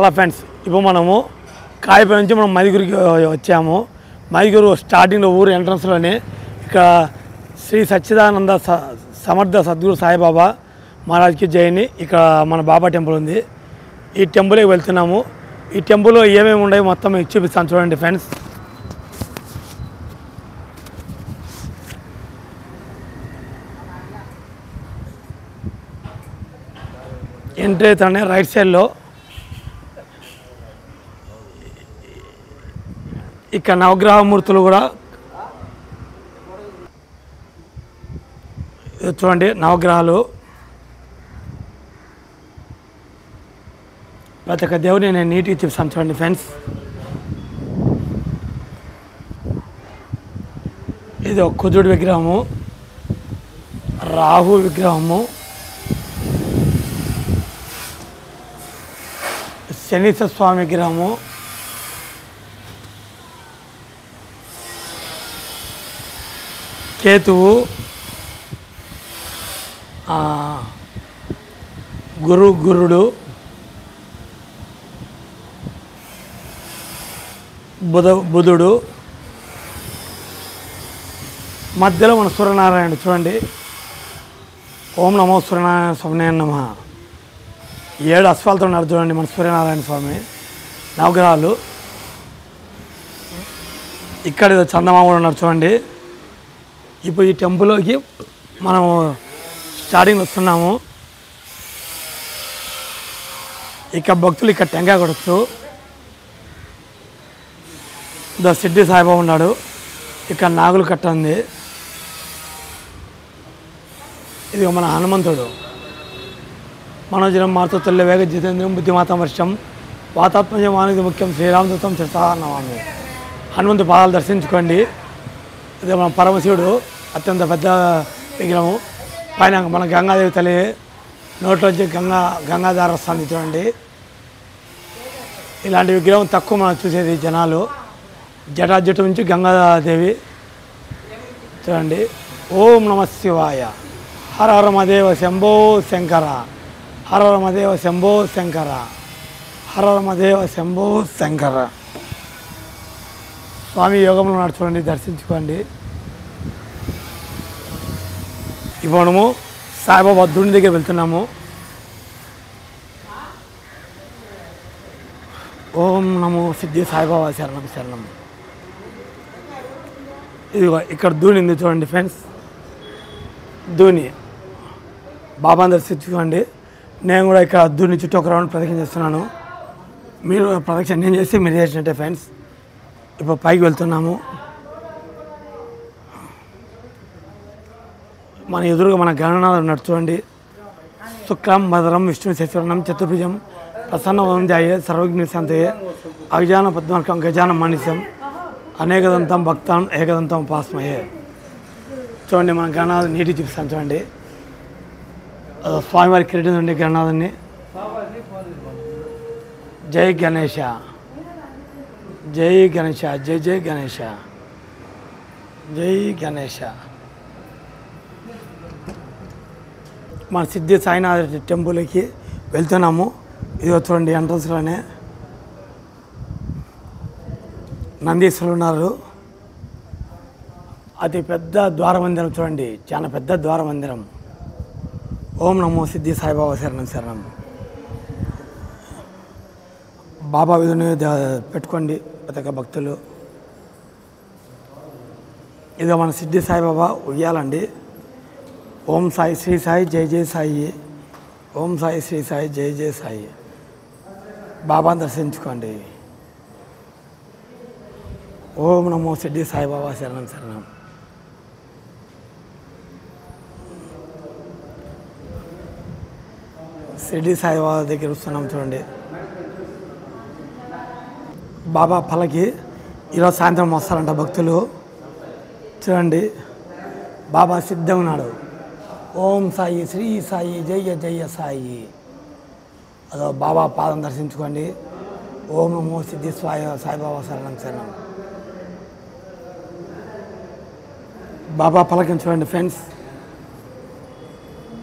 Hello friends, ఇప్పుడు మనము కాయపై నుంచి మనం మైదుగురికి వచ్చాము. మైదుగురు స్టార్టింగ్లో ఊరు ఎంట్రన్స్లోనే ఇక్కడ శ్రీ సచ్చిదానంద సమర్థ సద్గురు సాయిబాబా మహారాజ్కి జైని ఇక్కడ మన బాబా టెంపుల్ ఉంది. ఈ టెంపుల్కి వెళ్తున్నాము. ఈ టెంపుల్లో ఏమేమి ఉన్నాయో మొత్తం మీకు చూపిస్తాను చూడండి ఫ్రెండ్స్. ఎంట్రీ అయితేనే రైట్ సైడ్లో ఇక్కడ నవగ్రహమూర్తులు కూడా చూడండి. నవగ్రహాలు ప్రతి ఒక్క దేవుని నేను నీట్గా చూపిస్తాను చూడండి ఫ్రెండ్స్. ఇది ఒక కుజుడి విగ్రహము, రాహు విగ్రహము, శనీశ్వర స్వామి విగ్రహము, కేతువు, గురుడు, బుధుడు, మధ్యలో మన సూర్యనారాయణ చూడండి. ఓం నమో సూర్యనారాయణ స్వామి నమ. 7 అశ్వాలతో ఉన్నారు చూడండి మన సూర్యనారాయణ స్వామి. నవగ్రహాలు ఇక్కడ చందమామ ఉన్నారు చూడండి. ఇప్పుడు ఈ టెంపుల్లోకి మనము స్టార్టింగ్ వస్తున్నాము. ఇక్కడ భక్తులు ఇక్కడ టెంకాయ కొడచ్చు. సిద్ధి సాయిబాబా ఉన్నాడు. ఇక్కడ నాగులు కట్ట ఉంది. ఇది మన హనుమంతుడు. మనోజనం మార్తో తొల్ల వేగ జితేంద్రం బుద్ధిమాతం వర్షం వాతాత్మజ మానది ముఖ్యం శ్రీరామదూతం చిరసానమామి. హనుమంతు పాదాలు దర్శించుకోండి. ఇది మన పరమశివుడు అత్యంత పెద్ద విగ్రహము. పైన మన గంగాదేవి తల్లి నోట్లోంచి గంగాధార వస్తుంది చూడండి. ఇలాంటి విగ్రహం తక్కువ మనం చూసేది జనాలు. జటాజుటు నుంచి గంగాదేవి చూడండి. ఓం నమ శివాయ. హర హర మదేవ శంభో శంకర, హర హర మదేవ శంభో శంకర, హర హర మదేవ శంభో శంకర. స్వామి యోగంలో ఉన్నాడు చూడండి, దర్శించుకోండి. ఇప్పుడు మనము సాయిబాబా దుని దగ్గర వెళ్తున్నాము. ఓం నమో సిద్ధి సాయిబాబా శరణం శరణం. ఇది ఇక్కడ దూని ఉంది చూడండి ఫ్రెండ్స్. దూని బాబాని దర్శించుకోండి. నేను కూడా ఇక్కడ దూని చుట్టూ ఒక రౌండ్ ప్రదక్షిణ చేస్తున్నాను. మీరు ప్రదక్షిణ నేను చేసి మీరు చేసినట్టే ఫ్రెండ్స్. ఇప్పుడు పైకి వెళ్తున్నాము. మన ఎదురుగా మన గణనాథుడు ఉన్నాడు చూడండి. శుక్లం భద్రం విష్ణు శశివర్ణం చతుర్భుజం ప్రసన్న జాయే సర్వజ్ఞ శాంతయే అగజాన పద్మార్కం గజాన మానిసం అనేకదంతం భక్తాం ఏకదంతం ఉపాస్మయే. చూడండి మన గణనాథుడు నీటి చూపిస్తాను చూడండి. స్వామివారి కిరీటం ఉండే గణనాథుని. జై గణేష, జై గణేష, జై జై గణేష, జై గణేష. మన సిద్ధి సాయినాథ టెంపుల్కి వెళ్తున్నాము. ఇది చూడండి ఎంట్రన్స్లోనే నందీశ్వరులు ఉన్నారు. అతి పెద్ద ద్వారమందిరం చూడండి, చాలా పెద్ద ద్వారమందిరం. ఓం నమో సిద్ధి సాయిబాబా శరణం శరణం. బాబా విధుని పెట్టుకోండి ప్రతి ఒక్క భక్తులు. ఇదో మన సిద్ధి సాయిబాబా ఉయ్యాలండి. ఓం సాయి శ్రీ సాయి జై జై సాయి, ఓం సాయి శ్రీ సాయి జై జై సాయి. బాబాను దర్శించుకోండి. ఓం నమో సిద్ధి సాయిబాబా శరణం శరణం. సిద్ధి సాయిబాబా దగ్గర వస్తున్నాం చూడండి. బాబా పల్లకి ఈరోజు సాయంత్రం వస్తారంట భక్తులు చూడండి. బాబా సిద్ధంగా ఉన్నాడు. ఓం సాయి శ్రీ సాయి జయ జయ సాయి. అదో బాబా పాదం దర్శించుకోండి. ఓం నమో సిద్ధి సాయిబాబా శరణం శరణం. బాబా పలకం చూడండి ఫ్రెండ్స్.